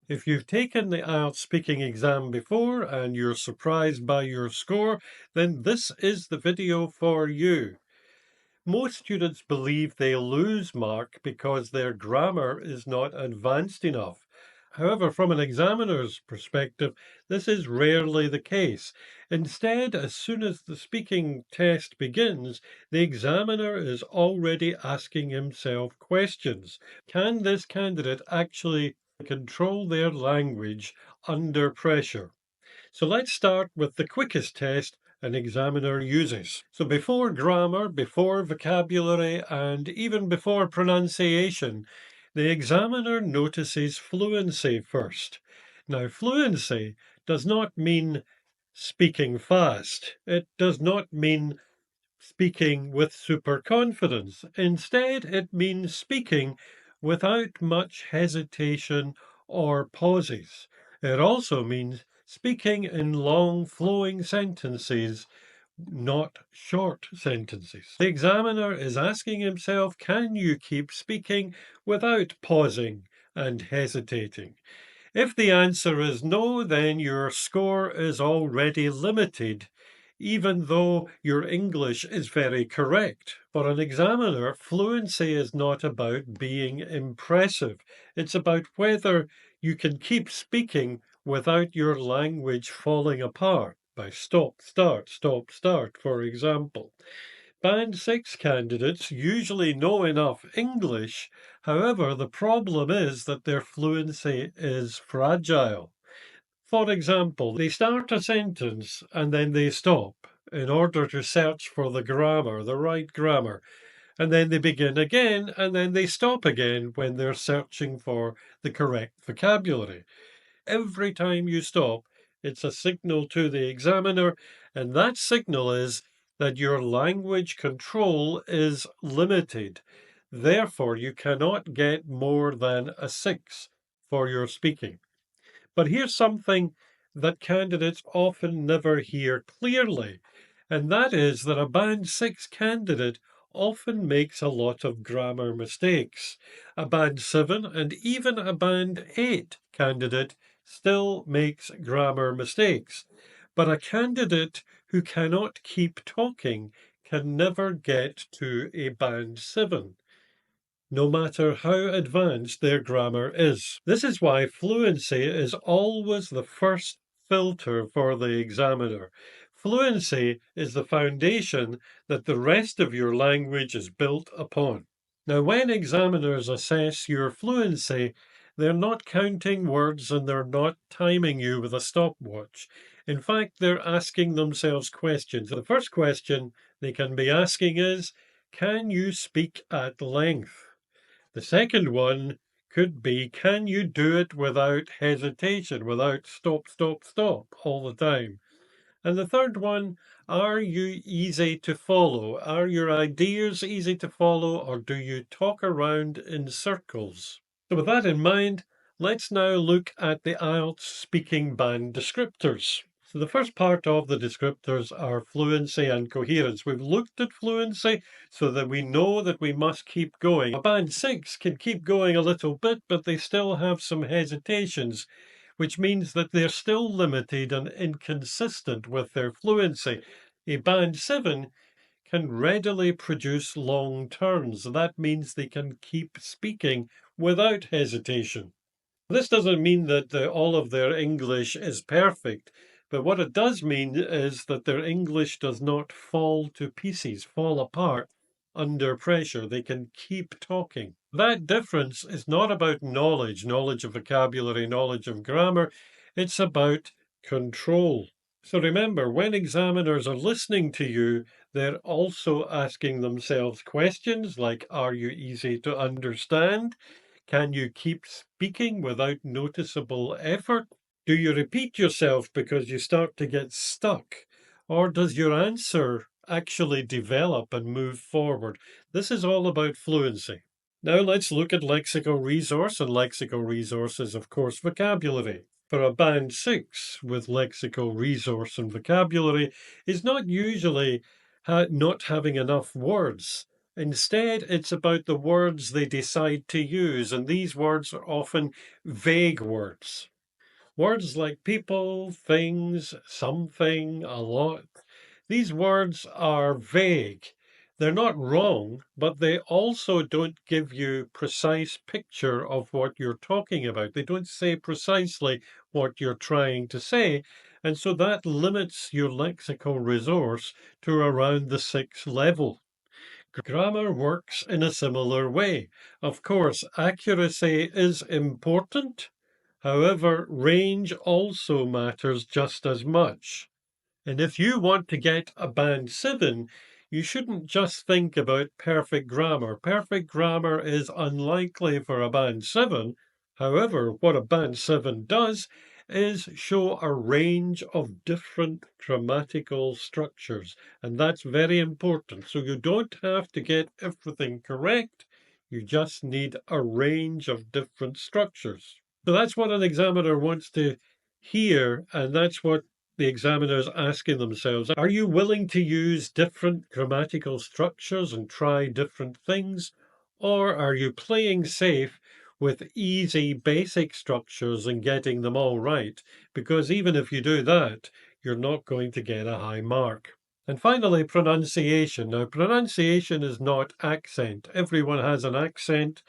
If you've taken the IELTS speaking exam before and you're surprised by your score, then this is the video for you. Most students believe they lose mark because their grammar is not advanced enough. However, from an examiner's perspective, this is rarely the case. Instead, as soon as the speaking test begins, the examiner is already asking himself questions. Can this candidate actually control their language under pressure? So let's start with the quickest test an examiner uses. So before grammar, before vocabulary, and even before pronunciation, the examiner notices fluency first. Now, fluency does not mean speaking fast. It does not mean speaking with super confidence. Instead, it means speaking without much hesitation or pauses. It also means speaking in long flowing sentences, not short sentences. The examiner is asking himself, can you keep speaking without pausing and hesitating? If the answer is no, then your score is already limited, even though your English is very correct. For an examiner, fluency is not about being impressive. It's about whether you can keep speaking without your language falling apart by stop, start, for example. Band 6 candidates usually know enough English. However, the problem is that their fluency is fragile. For example, they start a sentence and then they stop in order to search for the grammar, the right grammar. And then they begin again and then they stop again when they're searching for the correct vocabulary. Every time you stop, it's a signal to the examiner, and that signal is that your language control is limited. Therefore, you cannot get more than a 6 for your speaking. But here's something that candidates often never hear clearly, and that is that a Band 6 candidate often makes a lot of grammar mistakes. A Band 7 and even a Band 8 candidate still makes grammar mistakes. But a candidate who cannot keep talking can never get to a Band 7, no matter how advanced their grammar is. This is why fluency is always the first filter for the examiner. Fluency is the foundation that the rest of your language is built upon. Now, when examiners assess your fluency, they're not counting words and they're not timing you with a stopwatch. In fact, they're asking themselves questions. The first question they can be asking is, can you speak at length? The second one could be, can you do it without hesitation, without stop all the time? And the third one, are you easy to follow? Are your ideas easy to follow, or do you talk around in circles? So with that in mind, let's now look at the IELTS speaking band descriptors. So the first part of the descriptors are fluency and coherence. We've looked at fluency so that we know that we must keep going. A Band 6 can keep going a little bit, but they still have some hesitations, which means that they're still limited and inconsistent with their fluency. A Band 7 can readily produce long turns. That means they can keep speaking without hesitation. This doesn't mean that all of their English is perfect, but what it does mean is that their English does not fall to pieces, fall apart under pressure. They can keep talking. That difference is not about knowledge of vocabulary, knowledge of grammar. It's about control. So remember, when examiners are listening to you, they're also asking themselves questions like, are you easy to understand? Can you keep speaking without noticeable effort? Do you repeat yourself because you start to get stuck? Or does your answer actually develop and move forward? This is all about fluency. Now let's look at lexical resource, and lexical resource is, of course, vocabulary. For a Band 6 with lexical resource and vocabulary is not usually not having enough words. Instead, it's about the words they decide to use, and these words are often vague words. Words like people, things, something, a lot. These words are vague. They're not wrong, but they also don't give you precise picture of what you're talking about. They don't say precisely what you're trying to say, and so that limits your lexical resource to around the 6th level. Grammar works in a similar way. Of course, accuracy is important. However, range also matters just as much. And if you want to get a band 7, you shouldn't just think about perfect grammar. Perfect grammar is unlikely for a band 7. However, what a band 7 does is show a range of different grammatical structures, and that's very important. So you don't have to get everything correct, you just need a range of different structures. So that's what an examiner wants to hear, and that's what the examiner's asking themselves. Are you willing to use different grammatical structures and try different things? Or are you playing safe with easy basic structures and getting them all right? Because even if you do that, you're not going to get a high mark. And finally, pronunciation. Now, pronunciation is not accent. Everyone has an accent.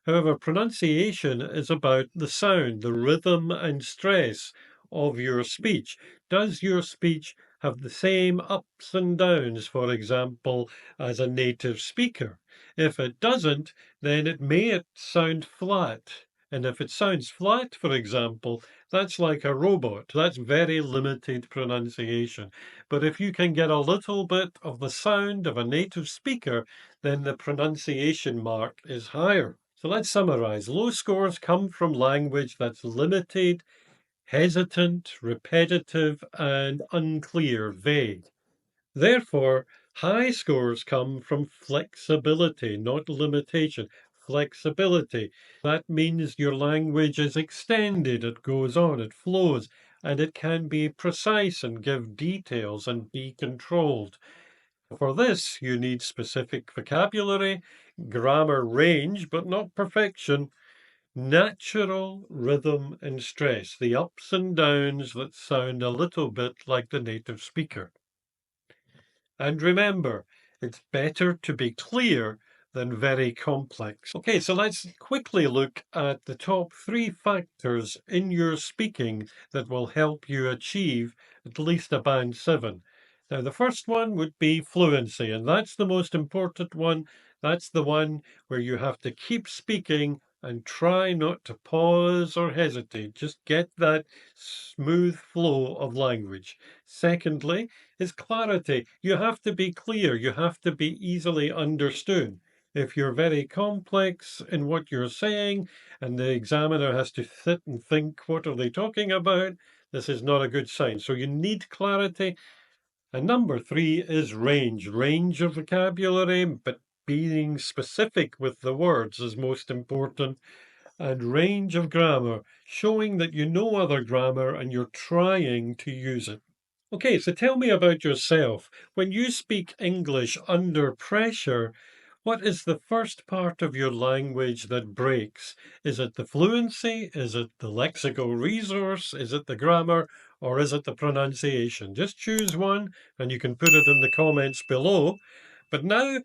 However, pronunciation is about the sound, the rhythm and stress of your speech. Does your speech have the same ups and downs, for example, as a native speaker? If it doesn't, then it may sound flat. And if it sounds flat, for example, that's like a robot. That's very limited pronunciation. But if you can get a little bit of the sound of a native speaker, then the pronunciation mark is higher. So let's summarize. Low scores come from language that's limited, hesitant, repetitive, and unclear, vague. Therefore, high scores come from flexibility, not limitation. Flexibility. That means your language is extended, it goes on, it flows, and it can be precise and give details and be controlled. For this, you need specific vocabulary, grammar range, but not perfection, natural rhythm and stress, the ups and downs that sound a little bit like the native speaker. And remember, it's better to be clear than very complex. Okay, so let's quickly look at the top 3 factors in your speaking that will help you achieve at least a band 7. Now, the first one would be fluency, and that's the most important one. That's the one where you have to keep speaking and try not to pause or hesitate. Just get that smooth flow of language. Secondly, is clarity. You have to be clear. You have to be easily understood. If you're very complex in what you're saying and the examiner has to sit and think, what are they talking about? This is not a good sign. So you need clarity. And number 3 is range. Range of vocabulary, but being specific with the words is most important. And range of grammar, showing that you know other grammar and you're trying to use it. Okay, so tell me about yourself. When you speak English under pressure, what is the first part of your language that breaks? Is it the fluency? Is it the lexical resource? Is it the grammar? Or is it the pronunciation? Just choose one and you can put it in the comments below. But now